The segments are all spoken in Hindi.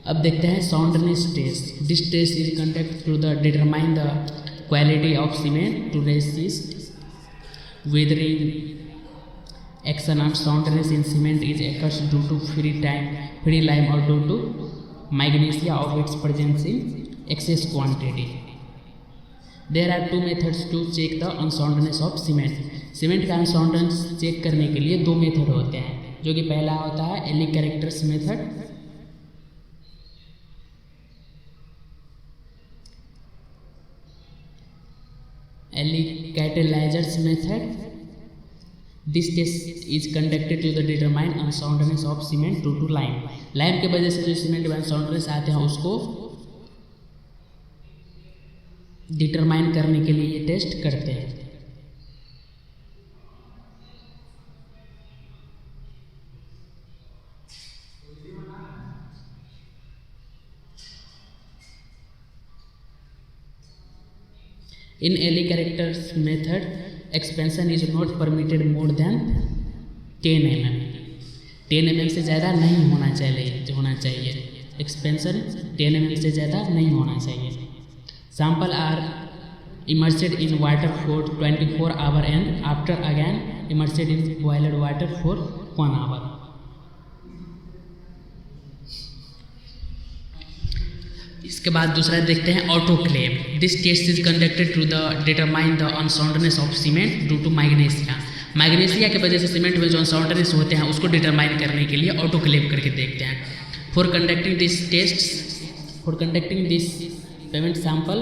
अब देखते हैं soundness test. This test is conduct to the determine the quality of cement to resist weathering. Action of soundness in cement is occurs due to free lime or due to magnesia of its presence in excess quantity. There are two methods to check the unsoundness of cement. Cement का अनसाउंडनेस चेक करने के लिए दो मेथड होते हैं, जो कि पहला होता है Le Chatelier's method. Le Chatelier's method. This test is conducted to the determine unsoundness of cement to to lime. Lime की वजह से जो सीमेंट में अनसाउंडनेस आते हैं उसको डिटरमाइन करने के लिए ये टेस्ट करते हैं. In Early characters method, expansion is not permitted more than 10 mm. 10 mm से ज़्यादा नहीं होना चाहिए. एक्सपेंशन 10 mm से ज़्यादा नहीं होना चाहिए. Sample are immersed in water for 24 hours and after again immersed in boiled water for 1 hour. इसके बाद दूसरा देखते हैं autoclave. This test is conducted to the determine the unsoundness of cement due to magnesia. Magnesia की वजह से सीमेंट में जो अनसाउंडनेस होते हैं उसको डिटरमाइन करने के लिए ऑटोक्लेव करके देखते हैं. For conducting this pavement sample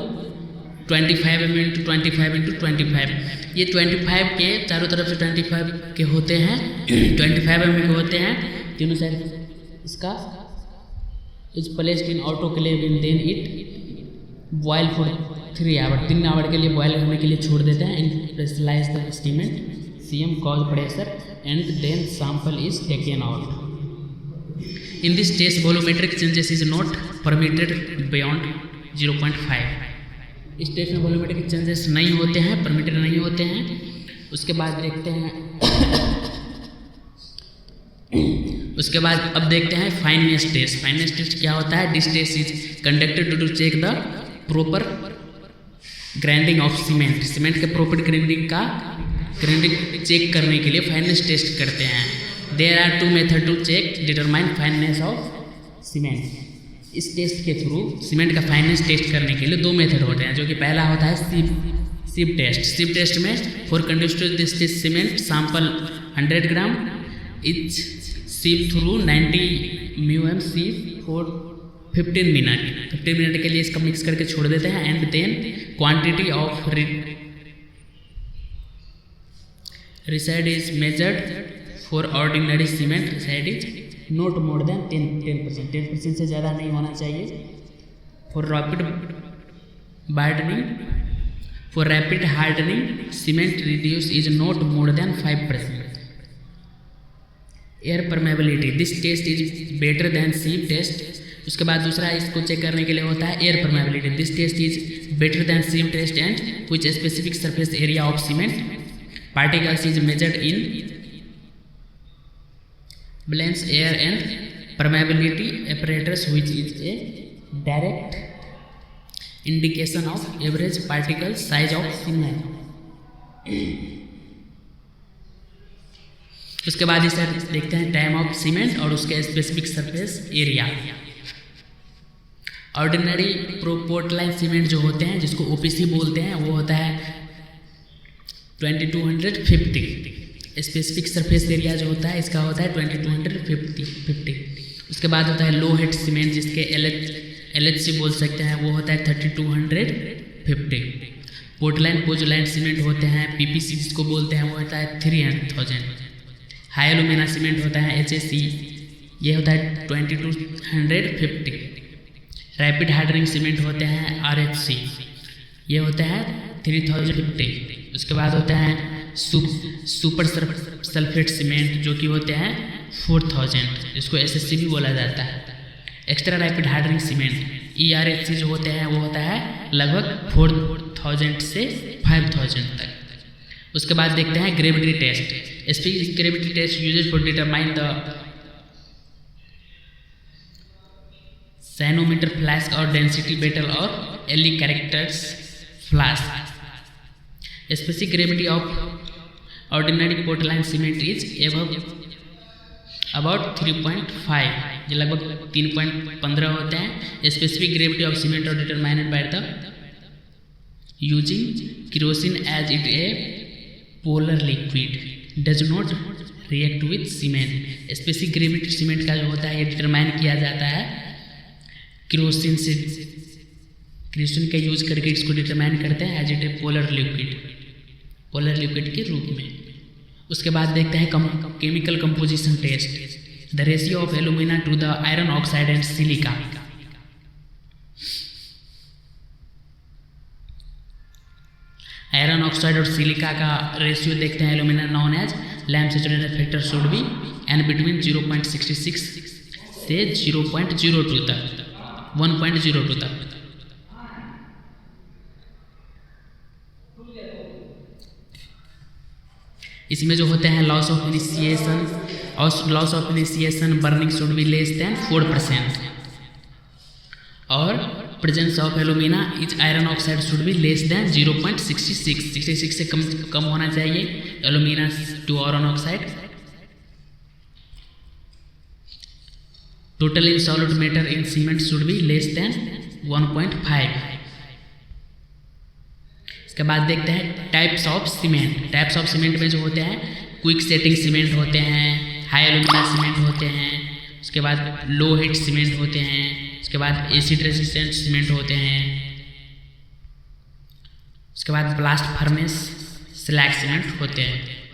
25 mm × 25 × 25. ये 25 के चारों तरफ से 25 के होते हैं, 25 mm के होते हैं तीनों साइड. इसका is placed in autoclave and then it boil for 3 hours. 3 our के लिए बॉयल होने के लिए छोड़ देते हैं. and pressurize the cement CM cause pressure and then sample is taken out. In this test volumetric changes is not permitted beyond 0.5. इस टेस्ट में वॉल्यूमेट्रिक चेंजेस नहीं होते हैं, परमिटेड नहीं होते हैं. उसके बाद देखते हैं उसके बाद अब देखते हैं फाइननेस टेस्ट. फाइननेस टेस्ट क्या होता है? This test is conducted to check the proper grinding of cement. Cement के प्रॉपर ग्राइंडिंग चेक करने के लिए फाइननेस टेस्ट करते हैं. There are two method to check determine fineness of cement. इस टेस्ट के थ्रू सीमेंट का फाइननेस टेस्ट करने के लिए दो मेथड होते हैं, जो कि पहला होता है सिप टेस्ट. सिप टेस्ट में for conduct this cement sample 100 gram each sieve through 90 μm sieve for 15 minute. 15 minute के लिए इसका मिक्स करके छोड़ देते हैं. And then quantity of residue is measured for ordinary cement. Residue is not more than 10%. 10% से ज़्यादा नहीं होना चाहिए. फॉर रैपिड हार्डनिंग सीमेंट रिड्यूस is not more than 5%. Air permeability. This test is better than sieve test. उसके बाद दूसरा इसको चेक करने के लिए होता है air permeability. This test is better than sieve test and which specific surface area of cement particles is measured in balance air and permeability apparatus which is a direct indication of average particle size of cement. उसके बाद इसे देखते हैं टाइम ऑफ सीमेंट और उसके specific surface area. Ordinary Portland cement जो होते हैं, जिसको OPC बोलते हैं, वो होता है 2250. स्पेसिफिक सरफेस एरिया जो होता है इसका होता है 2250. उसके बाद होता है लो हेड सीमेंट, जिसके LHC बोल सकते हैं, वो होता है 3250. पोर्टलाइन पोजोलाइन सीमेंट होते हैं PPC जिसको बोलते हैं, वो होता है 3000. हाई एलुमिना सीमेंट होता है HAC, ये होता है 2250. रैपिड हार्डनिंग सीमेंट होते हैं RHC, ये होता है 3050. उसके बाद होता है सुपर सल्फेट सीमेंट, जो कि होते हैं 4000, जिसको SSC भी बोला जाता है. Extra rapid hardening cement ERHC जो होते हैं, वो होता है लगभग 4000 से 5000 तक. उसके बाद देखते हैं gravity test. Gravity test used for determine the pycnometer flask और डेंसिटी बेटल और Le Chatelier's flask. Specific gravity of ordinary Portland cement is above about 3.5, जो लगभग 3.15 होते हैं। स्पेसिफिक ग्रेविटी ऑफ सीमेंट और determined by the using kerosene as it a polar liquid does not react with cement. Specific gravity cement का जो होता है ये डिटरमाइन किया जाता है केरोसिन से, केरोसिन का यूज करके इसको डिटरमाइन करते हैं as it a polar liquid के रूप में। उसके बाद देखते हैं chemical composition test, the ratio of alumina to the iron oxide and silica. Iron oxide और सिलिका का रेशियो देखते हैं। Alumina non as lamp saturation factor should be and between 0.66 से 0.02 तक 1.02 तक। इसमें जो होते हैं loss of initiation burning should be less than 4% और presence of alumina each iron oxide should be less than 0.66 से कम होना चाहिए alumina to iron oxide. Total in solid matter in cement should be less than 1.5। इसके बाद देखते हैं types of cement. Types of cement में जो होते हैं क्विक सेटिंग सीमेंट होते हैं, हाई एल्यूमिना सीमेंट होते हैं, उसके बाद लो हीट सीमेंट होते हैं, उसके बाद एसिड रेसिस्टेंट सीमेंट होते हैं, उसके बाद ब्लास्ट फर्नेस स्लैग सीमेंट होते हैं।